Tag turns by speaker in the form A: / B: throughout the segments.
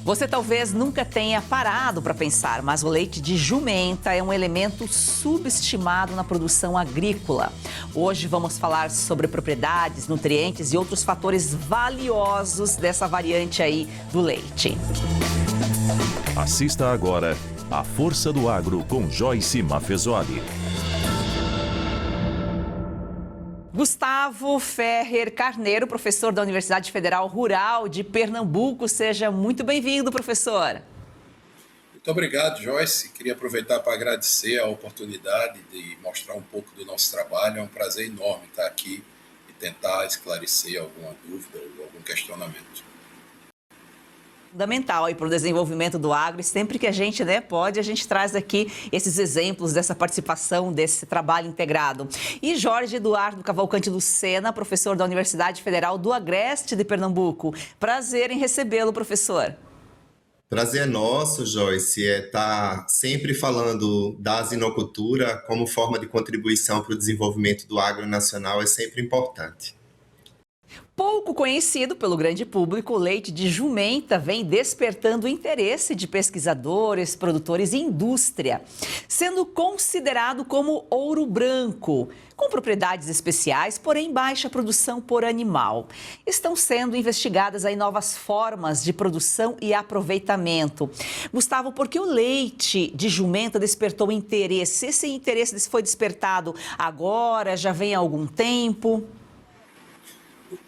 A: Você talvez nunca tenha parado para pensar, mas o leite de jumenta é um elemento subestimado na produção agrícola. Hoje vamos falar sobre propriedades, nutrientes e outros fatores valiosos dessa variante aí do leite.
B: Assista agora A Força do Agro com Joyce Maffezoli.
A: Gustavo Ferrer Carneiro, professor da Universidade Federal Rural de Pernambuco. Seja muito bem-vindo, professor.
C: Muito obrigado, Joyce. Queria aproveitar para agradecer a oportunidade de mostrar um pouco do nosso trabalho. É um prazer enorme estar aqui e tentar esclarecer alguma dúvida ou algum questionamento.
A: Fundamental para o desenvolvimento do agro, e sempre que a gente pode, a gente traz aqui esses exemplos dessa participação, desse trabalho integrado. E Jorge Eduardo Cavalcante Lucena, professor da Universidade Federal do Agreste de Pernambuco. Prazer em recebê-lo, professor.
D: Prazer é nosso, Joyce, estar sempre falando da asinocultura como forma de contribuição para o desenvolvimento do agro nacional é sempre importante.
A: Pouco conhecido pelo grande público, o leite de jumenta vem despertando o interesse de pesquisadores, produtores e indústria, sendo considerado como ouro branco, com propriedades especiais, porém baixa produção por animal. Estão sendo investigadas aí novas formas de produção e aproveitamento. Gustavo, por que o leite de jumenta despertou interesse? Esse interesse foi despertado agora, já vem há algum tempo?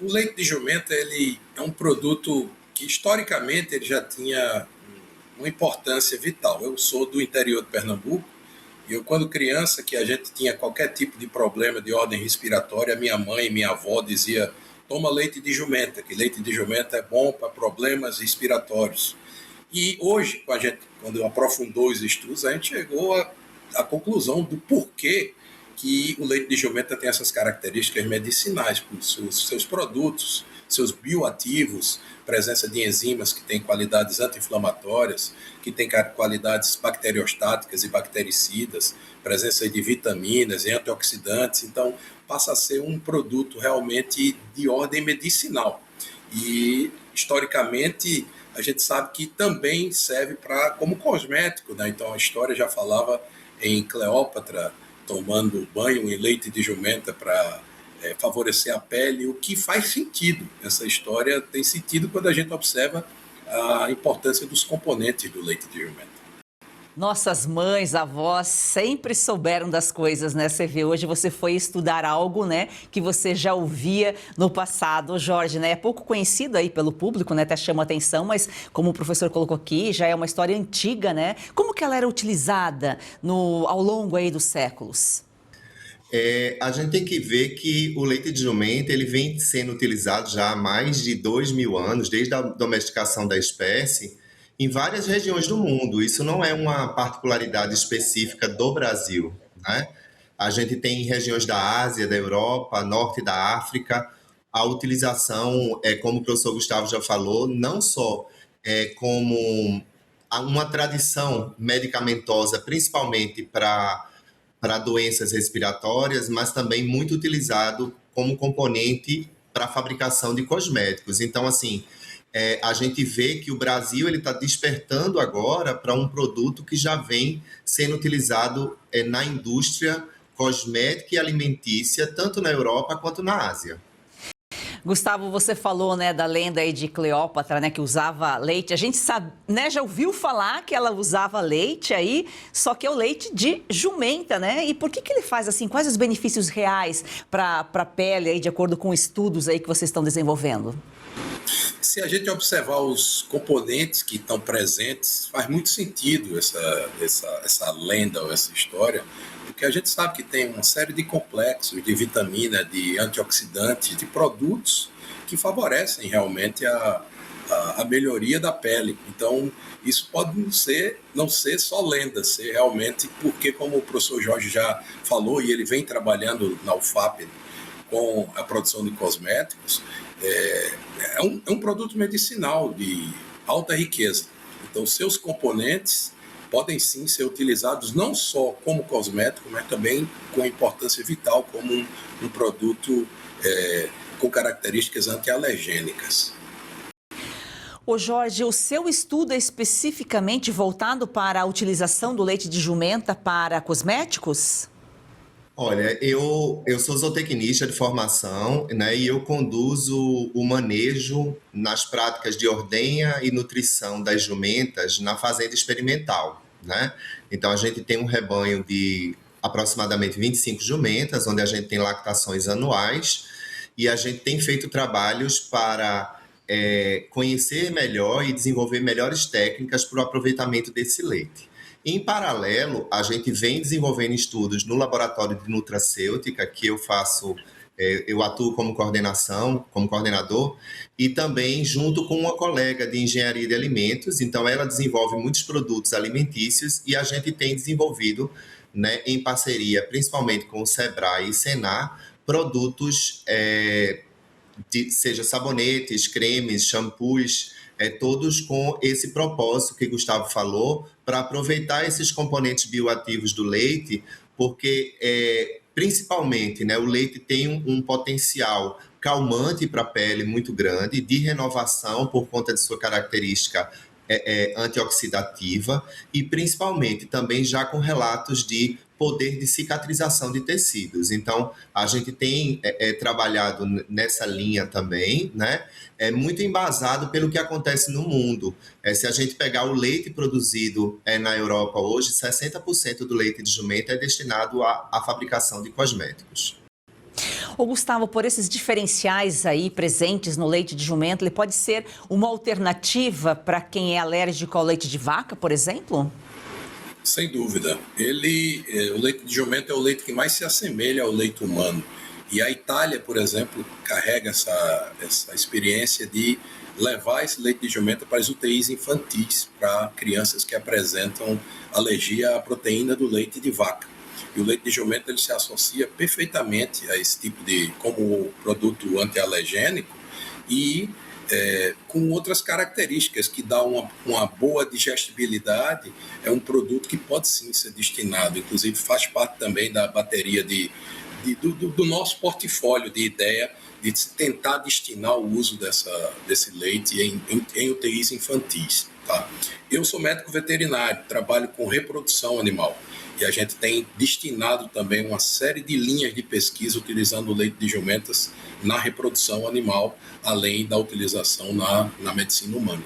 C: O leite de jumenta ele é um produto que historicamente ele já tinha uma importância vital. Eu sou do interior de Pernambuco e eu, quando criança, que a gente tinha qualquer tipo de problema de ordem respiratória, minha mãe e minha avó dizia: toma leite de jumenta, que leite de jumenta é bom para problemas respiratórios. E hoje, quando aprofundou os estudos, a gente chegou à conclusão do porquê que o leite de jumenta tem essas características medicinais, por seus produtos, seus bioativos, presença de enzimas que têm qualidades anti-inflamatórias, que têm qualidades bacteriostáticas e bactericidas, presença de vitaminas e antioxidantes. Então, passa a ser um produto realmente de ordem medicinal. E, historicamente, a gente sabe que também serve como cosmético, né? Então, a história já falava em Cleópatra tomando banho em leite de jumenta para favorecer a pele, o que faz sentido. Essa história tem sentido quando a gente observa a importância dos componentes do leite de jumenta.
A: Nossas mães, avós sempre souberam das coisas, né? Você vê, hoje você foi estudar algo, que você já ouvia no passado. Jorge, é pouco conhecido aí pelo público, até chama atenção, mas como o professor colocou aqui, já é uma história antiga, Como que ela era utilizada ao longo aí dos séculos?
D: A gente tem que ver que o leite de jumenta ele vem sendo utilizado já há mais de 2.000 anos, desde a domesticação da espécie, em várias regiões do mundo. Isso não é uma particularidade específica do Brasil, né? A gente tem regiões da Ásia, da Europa, norte da África, a utilização, como o professor Gustavo já falou, não só como uma tradição medicamentosa, principalmente para doenças respiratórias, mas também muito utilizado como componente para a fabricação de cosméticos. Então, assim, a gente vê que o Brasil está despertando agora para um produto que já vem sendo utilizado na indústria cosmética e alimentícia, tanto na Europa quanto na Ásia.
A: Gustavo, você falou, da lenda aí de Cleópatra, que usava leite. A gente sabe, já ouviu falar que ela usava leite aí, só que é o leite de jumenta, E por que ele faz assim? Quais os benefícios reais para a pele aí, de acordo com estudos aí que vocês estão desenvolvendo?
C: Se a gente observar os componentes que estão presentes, faz muito sentido essa lenda ou essa história, porque a gente sabe que tem uma série de complexos, de vitamina, de antioxidantes, de produtos que favorecem realmente a melhoria da pele. Então, isso pode não ser só lenda, ser realmente porque, como o professor Jorge já falou, e ele vem trabalhando na UFAP com a produção de cosméticos, é um produto medicinal de alta riqueza. Então, seus componentes podem sim ser utilizados não só como cosmético, mas também com importância vital como um produto com características antialergênicas.
A: Ô Jorge, o seu estudo é especificamente voltado para a utilização do leite de jumenta para cosméticos?
D: Olha, eu sou zootecnista de formação, né, e eu conduzo o manejo nas práticas de ordenha e nutrição das jumentas na fazenda experimental, né? Então, a gente tem um rebanho de aproximadamente 25 jumentas, onde a gente tem lactações anuais, e a gente tem feito trabalhos para conhecer melhor e desenvolver melhores técnicas para o aproveitamento desse leite. Em paralelo, a gente vem desenvolvendo estudos no laboratório de nutracêutica, que eu faço, eu atuo como coordenador, e também junto com uma colega de engenharia de alimentos. Então, ela desenvolve muitos produtos alimentícios e a gente tem desenvolvido, né, em parceria, principalmente com o Sebrae e Senar, produtos, seja sabonetes, cremes, shampoos, todos com esse propósito que Gustavo falou, para aproveitar esses componentes bioativos do leite, porque principalmente, né, o leite tem um potencial calmante para a pele muito grande, de renovação por conta de sua característica antioxidativa, e principalmente também já com relatos de poder de cicatrização de tecidos. Então, a gente tem trabalhado nessa linha também, né? É muito embasado pelo que acontece no mundo. Se a gente pegar o leite produzido na Europa hoje, 60% do leite de jumenta é destinado à fabricação de cosméticos.
A: Ô Gustavo, por esses diferenciais aí presentes no leite de jumenta, ele pode ser uma alternativa para quem é alérgico ao leite de vaca, por exemplo?
C: Sem dúvida. O leite de jumenta é o leite que mais se assemelha ao leite humano. E a Itália, por exemplo, carrega essa experiência de levar esse leite de jumenta para as UTIs infantis, para crianças que apresentam alergia à proteína do leite de vaca. E o leite de jumenta ele se associa perfeitamente a esse tipo como produto antialergênico e com outras características que dá uma boa digestibilidade. É um produto que pode sim ser destinado, inclusive faz parte também da bateria do nosso portfólio de ideia de tentar destinar o uso desse leite em UTIs infantis. Tá? Eu sou médico veterinário, trabalho com reprodução animal e a gente tem destinado também uma série de linhas de pesquisa utilizando o leite de jumentas na reprodução animal, além da utilização na medicina humana.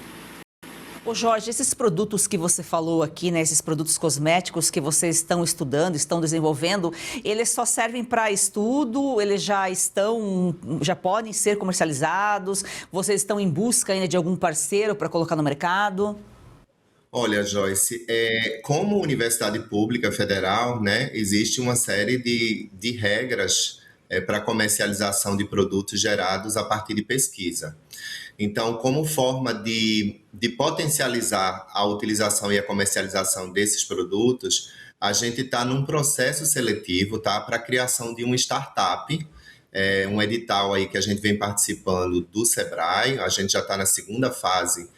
A: Ô Jorge, esses produtos que você falou aqui, né, esses produtos cosméticos que vocês estão estudando, estão desenvolvendo, eles só servem para estudo, eles já podem ser comercializados? Vocês estão em busca ainda de algum parceiro para colocar no mercado?
D: Olha, Joyce, como universidade pública federal, né, existe uma série de regras para comercialização de produtos gerados a partir de pesquisa. Então, como forma de potencializar a utilização e a comercialização desses produtos, a gente está num processo seletivo, tá, para a criação de uma startup, um edital aí que a gente vem participando do Sebrae. A gente já está na segunda fase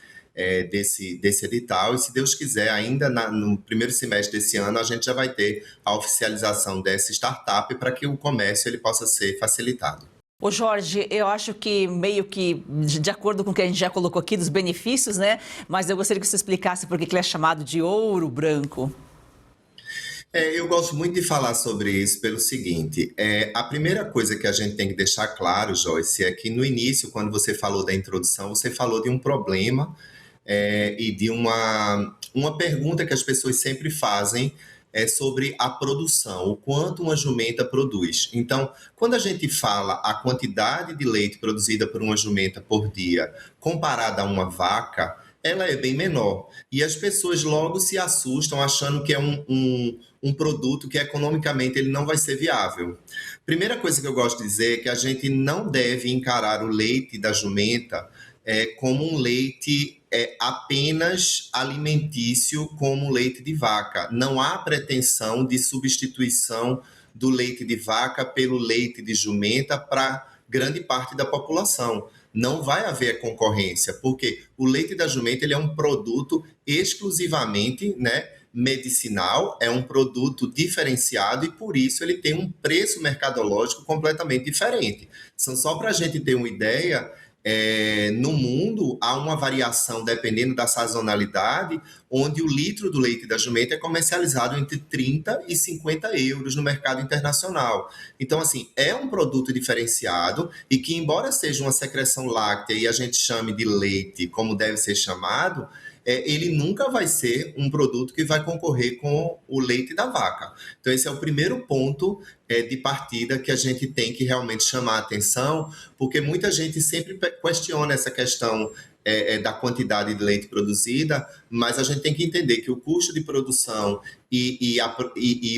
D: desse edital, e se Deus quiser, ainda no primeiro semestre desse ano, a gente já vai ter a oficialização dessa startup para que o comércio ele possa ser facilitado.
A: Ô Jorge, eu acho que meio que de acordo com o que a gente já colocou aqui dos benefícios, né? Mas eu gostaria que você explicasse por que ele é chamado de ouro branco.
D: Eu gosto muito de falar sobre isso pelo seguinte, a primeira coisa que a gente tem que deixar claro, Joyce, é que no início, quando você falou da introdução, você falou de um problema e de uma pergunta que as pessoas sempre fazem sobre a produção, o quanto uma jumenta produz. Então, quando a gente fala a quantidade de leite produzida por uma jumenta por dia comparada a uma vaca, ela é bem menor. E as pessoas logo se assustam achando que é um produto que economicamente ele não vai ser viável. Primeira coisa que eu gosto de dizer é que a gente não deve encarar o leite da jumenta como um leite apenas alimentício, como leite de vaca. Não há pretensão de substituição do leite de vaca pelo leite de jumenta para grande parte da população. Não vai haver concorrência, porque o leite da jumenta ele é um produto exclusivamente, né, medicinal, é um produto diferenciado e por isso ele tem um preço mercadológico completamente diferente. Só para a gente ter uma ideia, No mundo, há uma variação, dependendo da sazonalidade, onde o litro do leite da jumenta é comercializado entre 30 e 50 euros no mercado internacional. Então, assim, é um produto diferenciado e que, embora seja uma secreção láctea e a gente chame de leite como deve ser chamado, ele nunca vai ser um produto que vai concorrer com o leite da vaca. Então, esse é o primeiro ponto de partida que a gente tem que realmente chamar a atenção, porque muita gente sempre questiona essa questão da quantidade de leite produzida, mas a gente tem que entender que o custo de produção e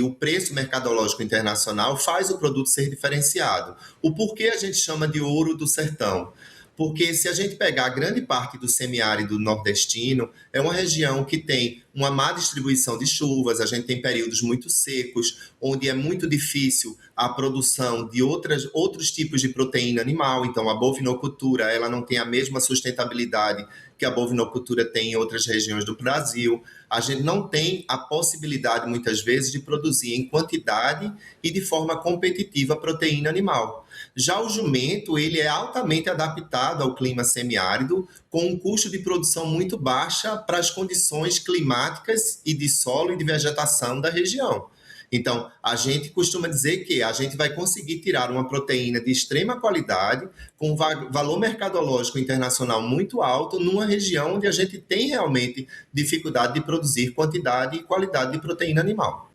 D: o preço mercadológico internacional faz o produto ser diferenciado. O porquê a gente chama de ouro do sertão? Porque se a gente pegar a grande parte do semiárido nordestino, é uma região que tem uma má distribuição de chuvas, a gente tem períodos muito secos, onde é muito difícil a produção de outros tipos de proteína animal. Então, a bovinocultura ela não tem a mesma sustentabilidade que a bovinocultura tem em outras regiões do Brasil. A gente não tem a possibilidade, muitas vezes, de produzir em quantidade e de forma competitiva proteína animal. Já o jumento, ele é altamente adaptado ao clima semiárido, com um custo de produção muito baixa para as condições climáticas e de solo e de vegetação da região. Então, a gente costuma dizer que a gente vai conseguir tirar uma proteína de extrema qualidade, com valor mercadológico internacional muito alto, numa região onde a gente tem realmente dificuldade de produzir quantidade e qualidade de proteína animal.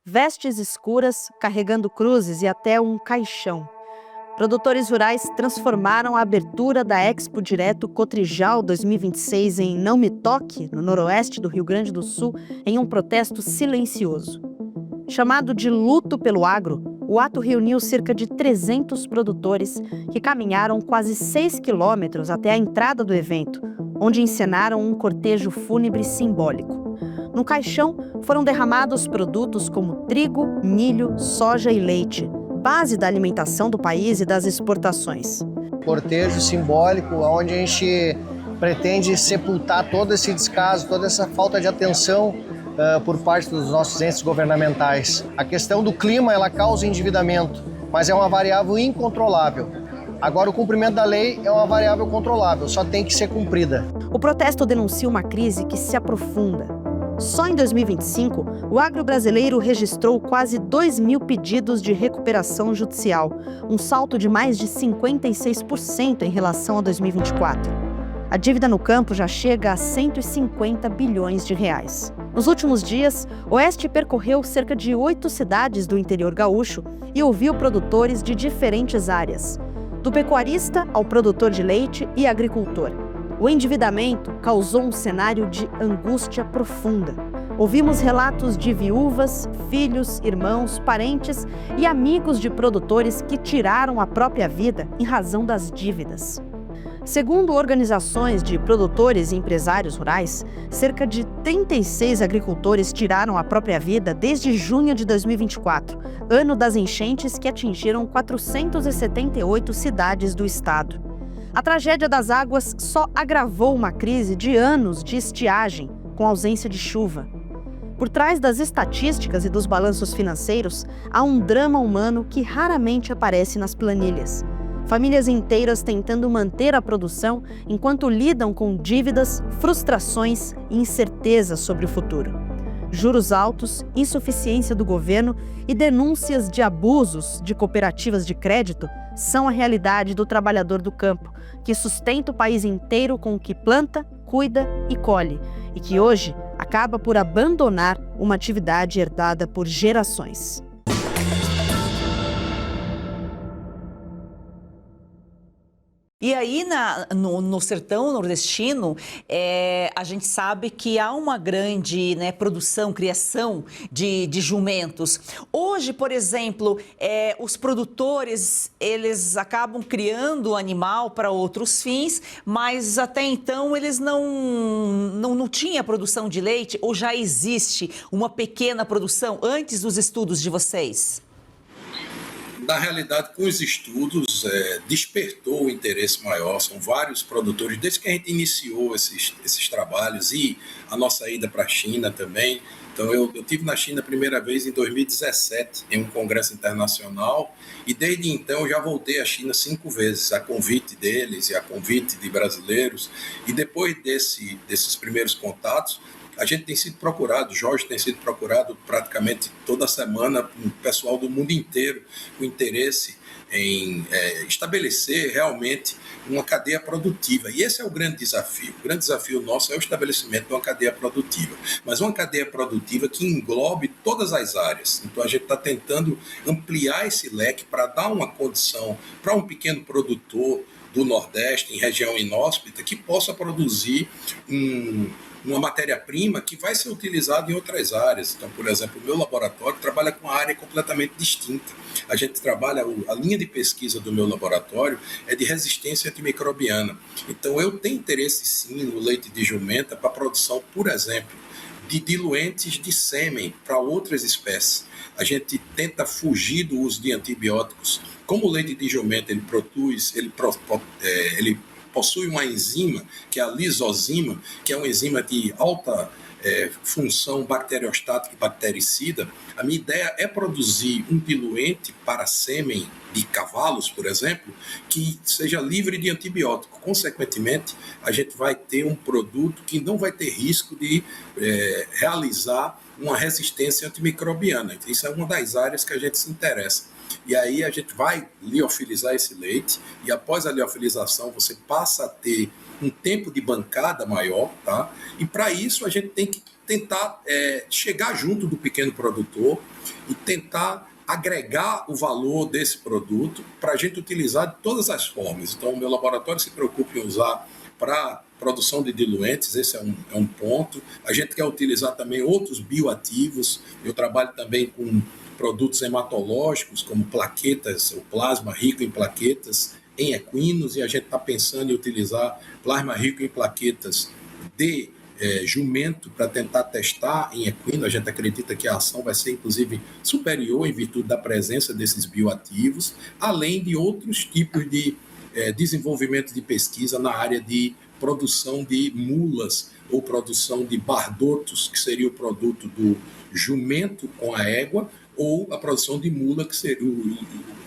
E: Vestes escuras, carregando cruzes e até um caixão. Produtores rurais transformaram a abertura da Expo Direto Cotrijal 2026 em Não Me Toque, no noroeste do Rio Grande do Sul, em um protesto silencioso. Chamado de Luto pelo Agro, o ato reuniu cerca de 300 produtores que caminharam quase 6 quilômetros até a entrada do evento, onde encenaram um cortejo fúnebre simbólico. No caixão foram derramados produtos como trigo, milho, soja e leite, base da alimentação do país e das exportações.
F: Cortejo simbólico, onde a gente pretende sepultar todo esse descaso, toda essa falta de atenção por parte dos nossos entes governamentais. A questão do clima, ela causa endividamento, mas é uma variável incontrolável. Agora, o cumprimento da lei é uma variável controlável, só tem que ser cumprida.
E: O protesto denuncia uma crise que se aprofunda. Só em 2025, o agro brasileiro registrou quase 2.000 pedidos de recuperação judicial, um salto de mais de 56% em relação a 2024. A dívida no campo já chega a 150 bilhões de reais. Nos últimos dias, o Oeste percorreu cerca de 8 cidades do interior gaúcho e ouviu produtores de diferentes áreas, do pecuarista ao produtor de leite e agricultor. O endividamento causou um cenário de angústia profunda. Ouvimos relatos de viúvas, filhos, irmãos, parentes e amigos de produtores que tiraram a própria vida em razão das dívidas. Segundo organizações de produtores e empresários rurais, cerca de 36 agricultores tiraram a própria vida desde junho de 2024, ano das enchentes que atingiram 478 cidades do estado. A tragédia das águas só agravou uma crise de anos de estiagem, com ausência de chuva. Por trás das estatísticas e dos balanços financeiros, há um drama humano que raramente aparece nas planilhas. Famílias inteiras tentando manter a produção enquanto lidam com dívidas, frustrações e incertezas sobre o futuro. Juros altos, insuficiência do governo e denúncias de abusos de cooperativas de crédito são a realidade do trabalhador do campo, que sustenta o país inteiro com o que planta, cuida e colhe, e que hoje acaba por abandonar uma atividade herdada por gerações.
A: E aí, no sertão nordestino, a gente sabe que há uma grande produção, criação de jumentos. Hoje, por exemplo, os produtores, eles acabam criando o animal para outros fins, mas até então eles não tinham produção de leite, ou já existe uma pequena produção antes dos estudos de vocês?
C: Na realidade, com os estudos, despertou o interesse maior. São vários produtores, desde que a gente iniciou esses trabalhos e a nossa ida para a China também. Então, eu estive na China a primeira vez em 2017, em um congresso internacional, e desde então já voltei à China 5 vezes, a convite deles e a convite de brasileiros. E depois desses primeiros contatos, a gente tem sido procurado, Jorge tem sido procurado praticamente toda semana, um pessoal do mundo inteiro com interesse em estabelecer realmente uma cadeia produtiva. E esse é o grande desafio. O grande desafio nosso é o estabelecimento de uma cadeia produtiva, mas uma cadeia produtiva que englobe todas as áreas. Então a gente está tentando ampliar esse leque para dar uma condição para um pequeno produtor do Nordeste, em região inóspita, que possa produzir uma matéria-prima que vai ser utilizada em outras áreas. Então, por exemplo, o meu laboratório trabalha com uma área completamente distinta. A gente trabalha, a linha de pesquisa do meu laboratório é de resistência antimicrobiana. Então, eu tenho interesse, sim, no leite de jumenta para a produção, por exemplo, de diluentes de sêmen para outras espécies. A gente tenta fugir do uso de antibióticos. Como o leite de jumenta ele possui uma enzima, que é a lisozima, que é uma enzima de alta função bacteriostática e bactericida. A minha ideia é produzir um diluente para sêmen de cavalos, por exemplo, que seja livre de antibiótico. Consequentemente, a gente vai ter um produto que não vai ter risco de realizar uma resistência antimicrobiana. Então, isso é uma das áreas que a gente se interessa. E aí a gente vai liofilizar esse leite e após a liofilização você passa a ter um tempo de bancada maior, tá? E para isso a gente tem que tentar chegar junto do pequeno produtor e tentar agregar o valor desse produto para a gente utilizar de todas as formas. Então o meu laboratório se preocupa em usar para produção de diluentes, esse é um ponto. A gente quer utilizar também outros bioativos. Eu trabalho também com produtos hematológicos, como plaquetas, o plasma rico em plaquetas em equinos, e a gente está pensando em utilizar plasma rico em plaquetas de jumento para tentar testar em equino. A gente acredita que a ação vai ser, inclusive, superior em virtude da presença desses bioativos, além de outros tipos de desenvolvimento de pesquisa na área de produção de mulas ou produção de bardotos, que seria o produto do jumento com a égua, ou a produção de mula, que seria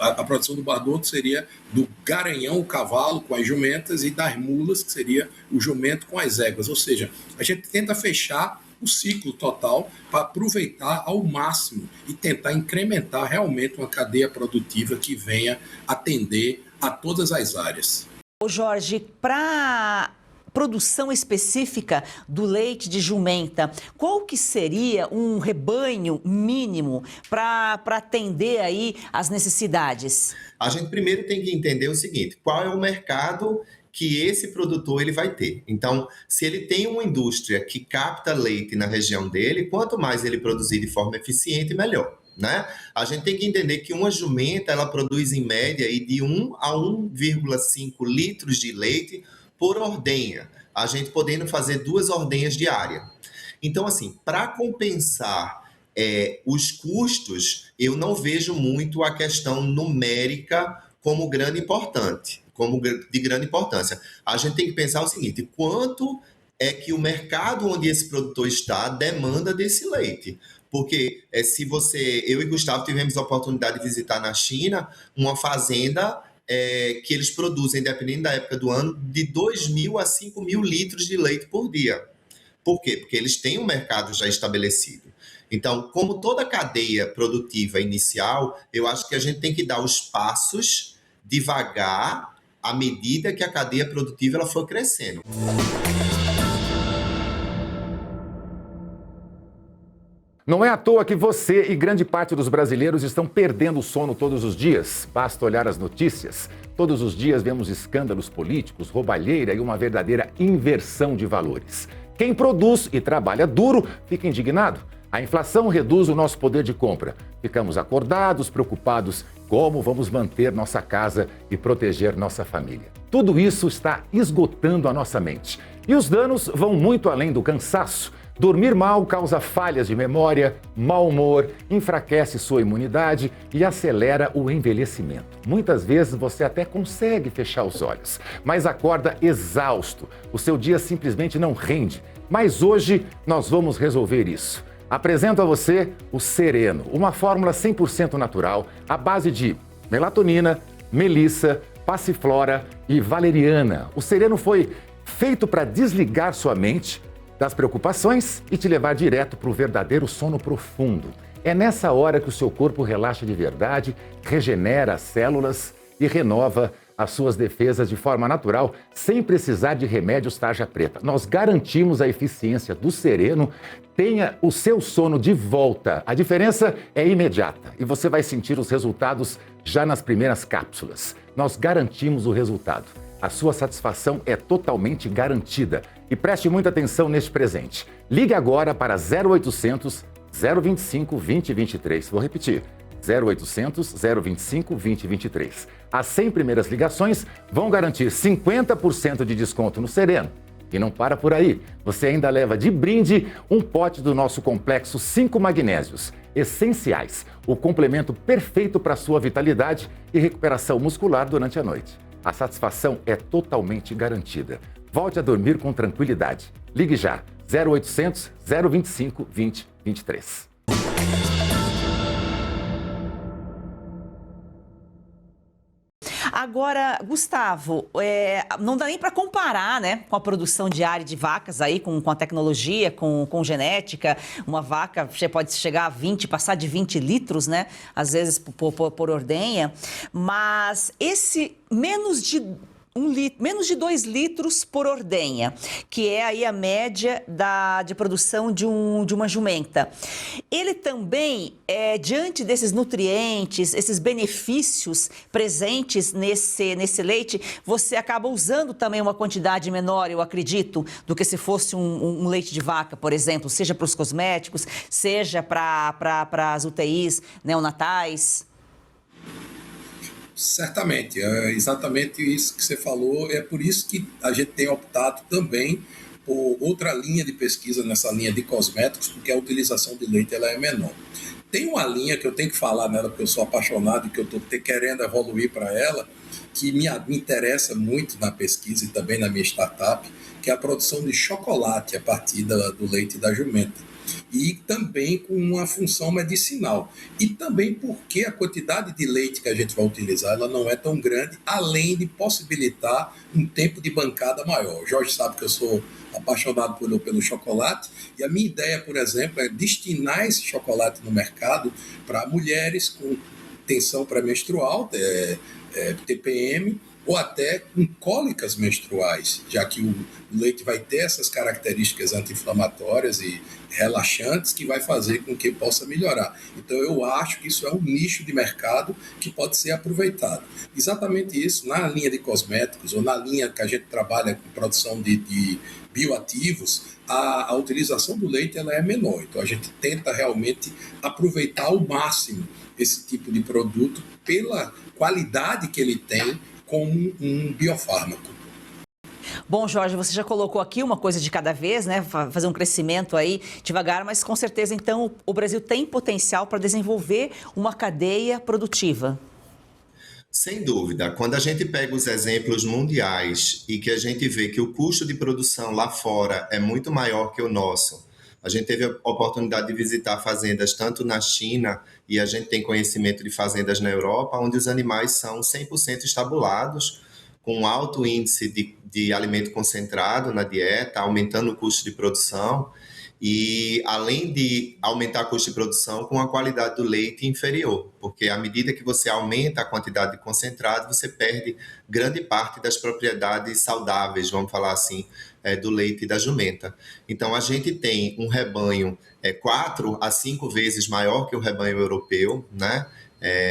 C: a produção do bardoto seria do garanhão, o cavalo com as jumentas, e das mulas, que seria o jumento com as éguas. Ou seja, a gente tenta fechar o ciclo total para aproveitar ao máximo e tentar incrementar realmente uma cadeia produtiva que venha atender a todas as áreas.
A: Ô Jorge, para produção específica do leite de jumenta, qual que seria um rebanho mínimo para atender aí as necessidades?
D: A gente primeiro tem que entender o seguinte: qual é o mercado que esse produtor ele vai ter. Então, se ele tem uma indústria que capta leite na região dele, quanto mais ele produzir de forma eficiente, melhor, né? A gente tem que entender que uma jumenta ela produz em média de 1 a 1,5 litros de leite por ordenha, a gente podendo fazer 2 ordenhas diárias. Então, assim, para compensar os custos, eu não vejo muito a questão numérica como de grande importância. A gente tem que pensar o seguinte: quanto é que o mercado onde esse produtor está demanda desse leite? Porque eu e Gustavo tivemos a oportunidade de visitar na China uma fazenda que eles produzem, dependendo da época do ano, de 2.000 a 5.000 litros de leite por dia. Por quê? Porque eles têm um mercado já estabelecido. Então, como toda cadeia produtiva inicial, eu acho que a gente tem que dar os passos devagar à medida que a cadeia produtiva ela for crescendo.
G: Não é à toa que você e grande parte dos brasileiros estão perdendo o sono todos os dias. Basta olhar as notícias. Todos os dias vemos escândalos políticos, roubalheira e uma verdadeira inversão de valores. Quem produz e trabalha duro fica indignado. A inflação reduz o nosso poder de compra. Ficamos acordados, preocupados como vamos manter nossa casa e proteger nossa família. Tudo isso está esgotando a nossa mente. E os danos vão muito além do cansaço. Dormir mal causa falhas de memória, mau humor, enfraquece sua imunidade e acelera o envelhecimento. Muitas vezes você até consegue fechar os olhos, mas acorda exausto. O seu dia simplesmente não rende. Mas hoje nós vamos resolver isso. Apresento a você o Sereno, uma fórmula 100% natural à base de melatonina, melissa, passiflora e valeriana. O Sereno foi feito para desligar sua mente das preocupações e te levar direto para o verdadeiro sono profundo. É nessa hora que o seu corpo relaxa de verdade, regenera as células e renova as suas defesas de forma natural, sem precisar de remédios tarja preta. Nós garantimos a eficiência do Sereno. Tenha o seu sono de volta. A diferença é imediata e você vai sentir os resultados já nas primeiras cápsulas. Nós garantimos o resultado. A sua satisfação é totalmente garantida. E preste muita atenção neste presente. Ligue agora para 0800 025 2023. Vou repetir. 0800 025 2023. As 100 primeiras ligações vão garantir 50% de desconto no Sereno. E não para por aí. Você ainda leva de brinde um pote do nosso complexo 5 magnésios essenciais, o complemento perfeito para a sua vitalidade e recuperação muscular durante a noite. A satisfação é totalmente garantida. Volte a dormir com tranquilidade. Ligue já, 0800 025 2023.
A: Agora, Gustavo, não dá nem para comparar, né, com a produção diária de vacas aí, com a tecnologia, com genética. Uma vaca pode chegar a 20, passar de 20 litros, né, às vezes por ordenha. Mas esse menos de 2 litros por ordenha, que é aí a média de produção de uma jumenta. Ele também, diante desses nutrientes, esses benefícios presentes nesse leite, você acaba usando também uma quantidade menor, eu acredito, do que se fosse um leite de vaca, por exemplo, seja para os cosméticos, seja para as UTIs neonatais.
C: Certamente, é exatamente isso que você falou. É por isso que a gente tem optado também por outra linha de pesquisa nessa linha de cosméticos, porque a utilização de leite ela é menor. Tem uma linha que eu tenho que falar nela, porque eu sou apaixonado e que eu estou querendo evoluir para ela, que me interessa muito na pesquisa e também na minha startup, que é a produção de chocolate a partir do leite da jumenta. E também com uma função medicinal. E também porque a quantidade de leite que a gente vai utilizar ela não é tão grande, além de possibilitar um tempo de bancada maior. O Jorge sabe que eu sou apaixonado pelo chocolate, e a minha ideia, por exemplo, é destinar esse chocolate no mercado para mulheres com tensão pré-menstrual, TPM, ou até com cólicas menstruais, já que o leite vai ter essas características anti-inflamatórias e relaxantes que vai fazer com que possa melhorar. Então eu acho que isso é um nicho de mercado que pode ser aproveitado. Exatamente isso, na linha de cosméticos ou na linha que a gente trabalha com produção de bioativos, a utilização do leite ela é menor. Então a gente tenta realmente aproveitar ao máximo esse tipo de produto pela qualidade que ele tem como um biofármaco.
A: Bom, Jorge, você já colocou aqui uma coisa de cada vez, né? Fazer um crescimento aí devagar, mas com certeza, então, o Brasil tem potencial para desenvolver uma cadeia produtiva.
D: Sem dúvida. Quando a gente pega os exemplos mundiais e que a gente vê que o custo de produção lá fora é muito maior que o nosso, a gente teve a oportunidade de visitar fazendas tanto na China e a gente tem conhecimento de fazendas na Europa, onde os animais são 100% estabulados, com alto índice de alimento concentrado na dieta, aumentando o custo de produção e, além de aumentar o custo de produção, com a qualidade do leite inferior, porque à medida que você aumenta a quantidade de concentrado, você perde grande parte das propriedades saudáveis, vamos falar assim, do leite da jumenta. Então, a gente tem um rebanho 4 a 5 vezes maior que o rebanho europeu, né?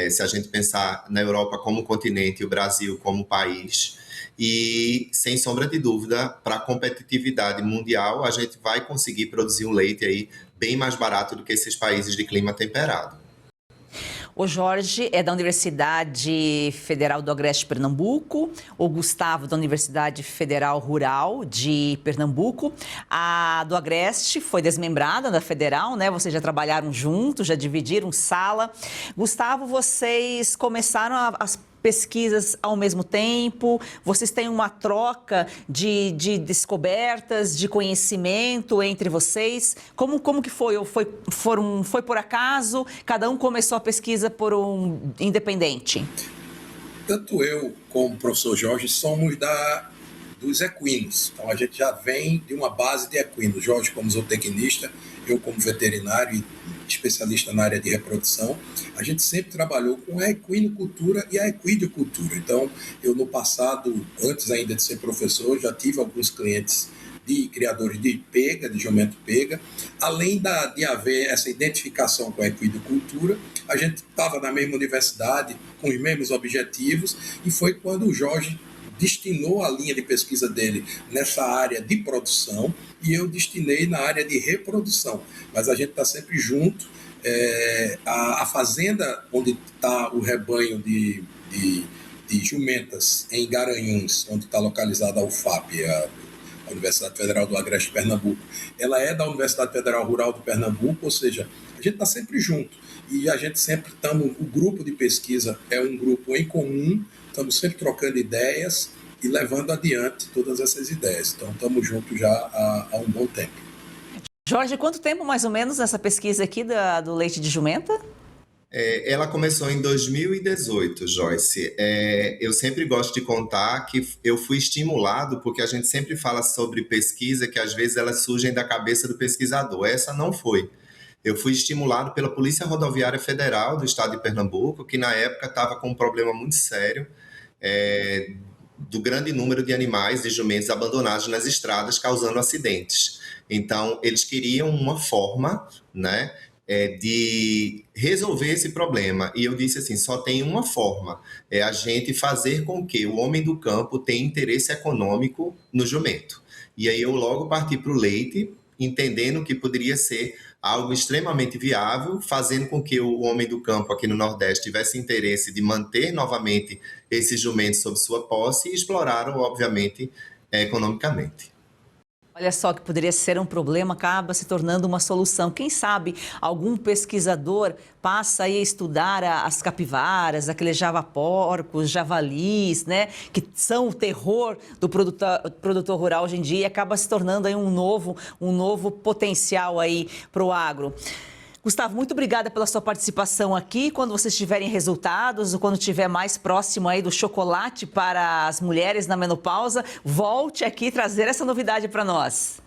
D: Se a gente pensar na Europa como continente e o Brasil como país. E, sem sombra de dúvida, para a competitividade mundial, a gente vai conseguir produzir um leite aí bem mais barato do que esses países de clima temperado.
A: O Jorge é da Universidade Federal do Agreste de Pernambuco, o Gustavo da Universidade Federal Rural de Pernambuco. A do Agreste foi desmembrada da Federal, né? Vocês já trabalharam juntos, já dividiram sala. Gustavo, vocês começaram as pesquisas ao mesmo tempo? Vocês têm uma troca de descobertas, de conhecimento entre vocês? Como que foi? Ou foi por acaso? Cada um começou a pesquisa por um independente?
C: Tanto eu como o professor Jorge somos dos equinos. Então, a gente já vem de uma base de equinos. Jorge como zootecnista, eu como veterinário e especialista na área de reprodução. A gente sempre trabalhou com a equinocultura e a equidicultura. Então, eu no passado, antes ainda de ser professor, já tive alguns clientes de criadores de pega, de jumento pega. Além de haver essa identificação com a equidicultura, a gente estava na mesma universidade, com os mesmos objetivos, e foi quando o Jorge destinou a linha de pesquisa dele nessa área de produção e eu destinei na área de reprodução. Mas a gente está sempre junto. A fazenda onde está o rebanho de jumentas em Garanhuns, onde está localizada a UFAP, a Universidade Federal do Agreste de Pernambuco, ela é da Universidade Federal Rural de Pernambuco, ou seja, a gente está sempre junto. E a gente sempre estamos, o grupo de pesquisa é um grupo em comum, estamos sempre trocando ideias e levando adiante todas essas ideias. Então, estamos juntos já há um bom tempo.
A: Jorge, quanto tempo mais ou menos nessa pesquisa aqui do leite de jumenta?
D: Ela começou em 2018, Joyce. Eu sempre gosto de contar que eu fui estimulado, porque a gente sempre fala sobre pesquisa, que às vezes elas surgem da cabeça do pesquisador. Essa não foi. Eu fui estimulado pela Polícia Rodoviária Federal do estado de Pernambuco, que na época estava com um problema muito sério do grande número de animais, de jumentos abandonados nas estradas, causando acidentes. Então, eles queriam uma forma, né, de resolver esse problema. E eu disse assim, só tem uma forma, é a gente fazer com que o homem do campo tenha interesse econômico no jumento. E aí eu logo parti para o leite, entendendo que poderia ser algo extremamente viável, fazendo com que o homem do campo aqui no Nordeste tivesse interesse de manter novamente esses jumentos sob sua posse e exploraram, obviamente, economicamente.
A: Olha só, que poderia ser um problema, acaba se tornando uma solução. Quem sabe algum pesquisador passa aí a estudar as capivaras, aqueles javaporcos, javalis, né? Que são o terror do produtor rural hoje em dia e acaba se tornando aí um novo potencial aí para o agro. Gustavo, muito obrigada pela sua participação aqui. Quando vocês tiverem resultados, ou quando estiver mais próximo aí do chocolate para as mulheres na menopausa, volte aqui trazer essa novidade para nós.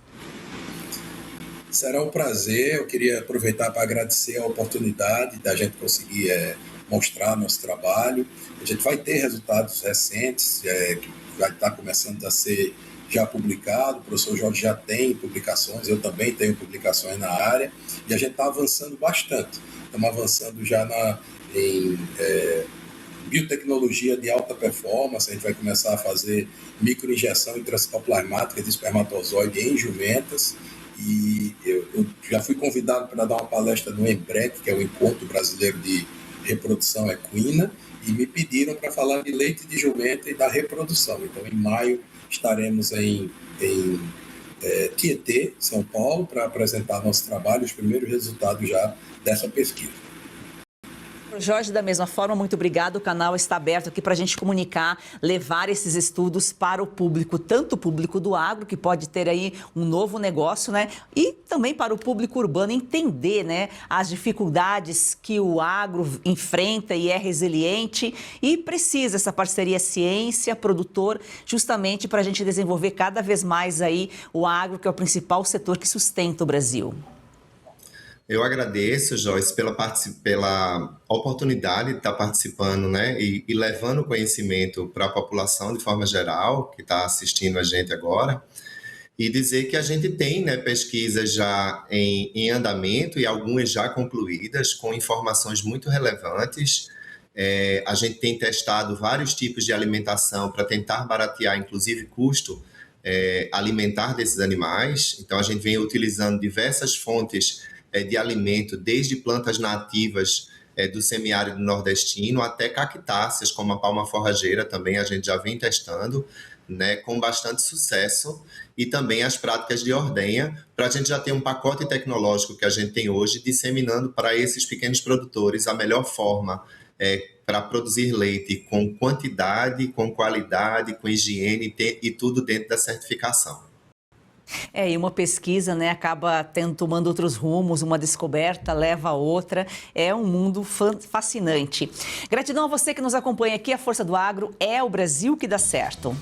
C: Será um prazer. Eu queria aproveitar para agradecer a oportunidade da gente conseguir mostrar nosso trabalho. A gente vai ter resultados recentes, que vai estar começando a ser já publicado, o professor Jorge já tem publicações, eu também tenho publicações na área, e a gente está avançando bastante. Estamos avançando já em biotecnologia de alta performance, a gente vai começar a fazer microinjeção intracitoplasmática de espermatozoide em jumentas, e eu já fui convidado para dar uma palestra no EMBREC, que é o Encontro Brasileiro de Reprodução Equina, e me pediram para falar de leite de jumenta e da reprodução. Então, em maio, estaremos em Tietê, São Paulo, para apresentar nosso trabalho, os primeiros resultados já dessa pesquisa.
A: Jorge, da mesma forma, muito obrigado. O canal está aberto aqui para a gente comunicar, levar esses estudos para o público, tanto o público do agro, que pode ter aí um novo negócio, né? E também para o público urbano entender, né, as dificuldades que o agro enfrenta e é resiliente e precisa essa parceria ciência-produtor, justamente para a gente desenvolver cada vez mais aí o agro, que é o principal setor que sustenta o Brasil.
D: Eu agradeço, Joyce, pela oportunidade de estar participando, né, e levando conhecimento para a população de forma geral, que está assistindo a gente agora, e dizer que a gente tem, né, pesquisas já em andamento e algumas já concluídas, com informações muito relevantes. A gente tem testado vários tipos de alimentação para tentar baratear, inclusive, custo alimentar desses animais. Então, a gente vem utilizando diversas fontes de alimento, desde plantas nativas do semiárido nordestino até cactáceas, como a palma forrageira também a gente já vem testando, né, com bastante sucesso, e também as práticas de ordenha, para a gente já ter um pacote tecnológico que a gente tem hoje, disseminando para esses pequenos produtores a melhor forma para produzir leite com quantidade, com qualidade, com higiene e tudo dentro da certificação.
A: E uma pesquisa, né, acaba tomando outros rumos, uma descoberta leva a outra. É um mundo fascinante. Gratidão a você que nos acompanha aqui. A Força do Agro é o Brasil que dá certo.